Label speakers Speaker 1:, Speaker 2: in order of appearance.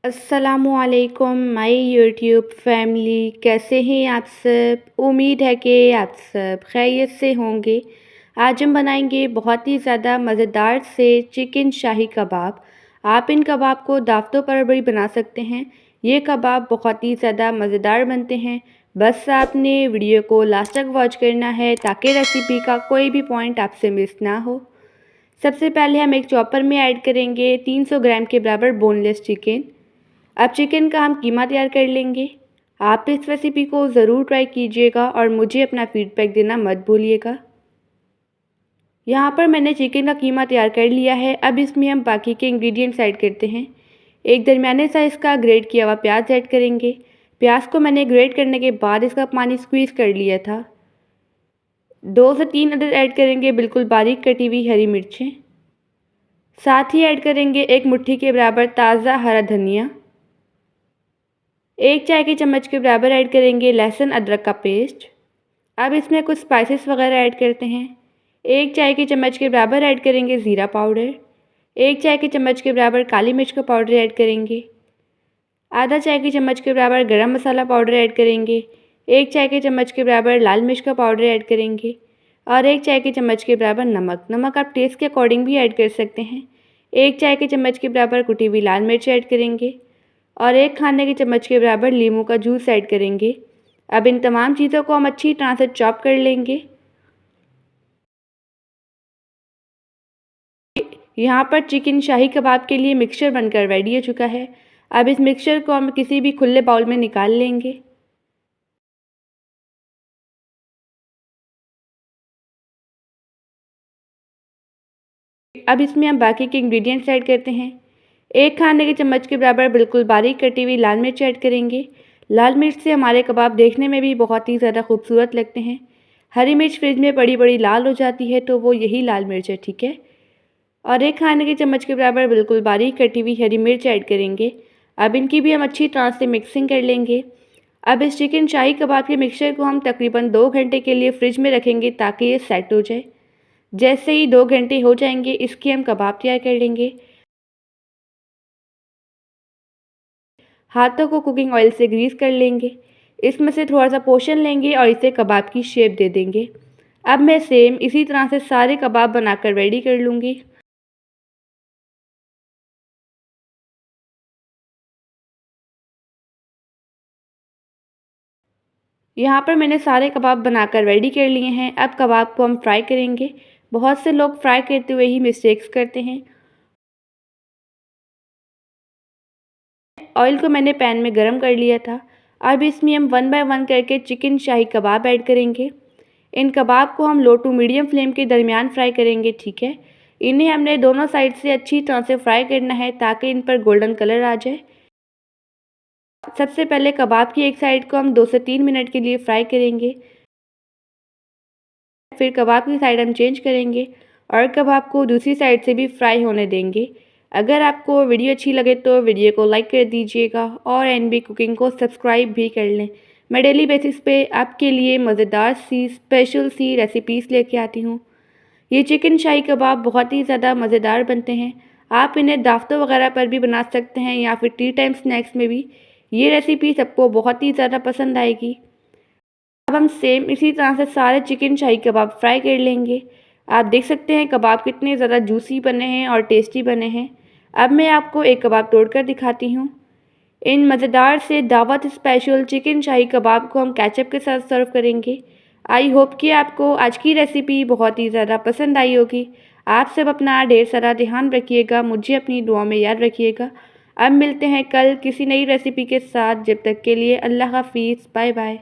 Speaker 1: अस्सलामुअलैकुम my YouTube family, कैसे हैं आप सब। उम्मीद है कि आप सब खैरियत से होंगे। आज हम बनाएंगे बहुत ही ज़्यादा मज़ेदार से चिकन शाही कबाब। आप इन कबाब को दावतों पर भी बना सकते हैं। ये कबाब बहुत ही ज़्यादा मज़ेदार बनते हैं। बस आपने वीडियो को लास्ट तक वॉच करना है ताकि रेसिपी का कोई भी पॉइंट आपसे मिस ना हो। सबसे पहले हम एक चॉपर में ऐड करेंगे 300 ग्राम के बराबर बोनलेस चिकन। अब चिकन का हम कीमा तैयार कर लेंगे। आप इस रेसिपी को ज़रूर ट्राई कीजिएगा और मुझे अपना फीडबैक देना मत भूलिएगा। यहाँ पर मैंने चिकन का कीमा तैयार कर लिया है। अब इसमें हम बाकी के इंग्रेडिएंट्स ऐड करते हैं। एक दरमियाने साइज़ का ग्रेट किया हुआ प्याज ऐड करेंगे। प्याज को मैंने ग्रेट करने के बाद इसका पानी स्क्वीज़ कर लिया था। 2 से 3 अदद ऐड करेंगे बिल्कुल बारीक कटी हुई हरी मिर्चें। साथ ही ऐड करेंगे एक मुट्ठी के बराबर ताज़ा हरा धनिया। 1 चाय के चम्मच के बराबर ऐड करेंगे लहसुन अदरक का पेस्ट। अब इसमें कुछ स्पाइसेस वगैरह ऐड करते हैं। 1 चाय के चम्मच के बराबर ऐड करेंगे ज़ीरा पाउडर। 1 चाय के चम्मच के बराबर काली मिर्च का पाउडर ऐड करेंगे। आधा चाय के चम्मच के बराबर गरम मसाला पाउडर ऐड करेंगे। 1 चाय के चम्मच के बराबर लाल मिर्च का पाउडर ऐड करेंगे और 1 चाय के चम्मच के बराबर नमक आप टेस्ट के अकॉर्डिंग भी ऐड कर सकते हैं। 1 चाय के चम्मच के बराबर कुटी हुई लाल मिर्च ऐड करेंगे और 1 खाने के चम्मच के बराबर नींबू का जूस ऐड करेंगे। अब इन तमाम चीज़ों को हम अच्छी तरह से चॉप कर लेंगे। यहाँ पर चिकन शाही कबाब के लिए मिक्सचर बनकर रेडी हो चुका है। अब इस मिक्सचर को हम किसी भी खुले बाउल में निकाल लेंगे। अब इसमें हम बाकी के इंग्रेडिएंट्स ऐड करते हैं। 1 खाने के चम्मच के बराबर बिल्कुल बारीक कटी हुई लाल मिर्च ऐड करेंगे। लाल मिर्च से हमारे कबाब देखने में भी बहुत ही ज़्यादा खूबसूरत लगते हैं। हरी मिर्च फ्रिज में बड़ी बड़ी लाल हो जाती है तो वो यही लाल मिर्च है, ठीक है। और 1 खाने के चम्मच के बराबर बिल्कुल बारीक कटी हुई हरी मिर्च ऐड करेंगे। अब इनकी भी हम अच्छी तरह से मिक्सिंग कर लेंगे। अब इस चिकन शाही कबाब के मिक्सचर को हम तकरीबन 2 घंटे के लिए फ्रिज में रखेंगे ताकि ये सेट हो जाए। जैसे ही 2 घंटे हो जाएंगे इसके हम कबाब तैयार कर लेंगे। हाथों को कुकिंग ऑयल से ग्रीस कर लेंगे। इसमें से थोड़ा सा पोर्शन लेंगे और इसे कबाब की शेप दे देंगे। अब मैं सेम इसी तरह से सारे कबाब बनाकर रेडी कर लूँगी। यहाँ पर मैंने सारे कबाब बनाकर रेडी कर लिए हैं। अब कबाब को हम फ्राई करेंगे। बहुत से लोग फ्राई करते हुए ही मिस्टेक्स करते हैं। ऑयल को मैंने पैन में गरम कर लिया था। अब इसमें हम 1 बाय 1 करके चिकन शाही कबाब ऐड करेंगे। इन कबाब को हम लो टू मीडियम फ्लेम के दरमियान फ्राई करेंगे, ठीक है। इन्हें हमने दोनों साइड से अच्छी तरह से फ्राई करना है ताकि इन पर गोल्डन कलर आ जाए। सबसे पहले कबाब की एक साइड को हम 2 से 3 मिनट के लिए फ्राई करेंगे। फिर कबाब की साइड हम चेंज करेंगे और कबाब को दूसरी साइड से भी फ्राई होने देंगे। अगर आपको वीडियो अच्छी लगे तो वीडियो को लाइक कर दीजिएगा और एनबी कुकिंग को सब्सक्राइब भी कर लें। मैं डेली बेसिस पे आपके लिए मज़ेदार सी स्पेशल सी रेसिपीज़ लेके आती हूँ। ये चिकन शाही कबाब बहुत ही ज़्यादा मज़ेदार बनते हैं। आप इन्हें दावतों वगैरह पर भी बना सकते हैं या फिर टी टाइम स्नैक्स में भी। ये रेसिपी सबको बहुत ही ज़्यादा पसंद आएगी। अब हम सेम इसी तरह से सारे चिकन शाही कबाब फ्राई कर लेंगे। आप देख सकते हैं कबाब कितने ज़्यादा जूसी बने हैं और टेस्टी बने हैं। अब मैं आपको एक कबाब तोड़कर दिखाती हूँ। इन मज़ेदार से दावत स्पेशल चिकन शाही कबाब को हम केचप के साथ सर्व करेंगे। आई होप कि आपको आज की रेसिपी बहुत ही ज़्यादा पसंद आई होगी। आप सब अपना ढेर सारा ध्यान रखिएगा, मुझे अपनी दुआ में याद रखिएगा। अब मिलते हैं कल किसी नई रेसिपी के साथ। जब तक के लिए अल्लाह हाफिज़, बाय बाय।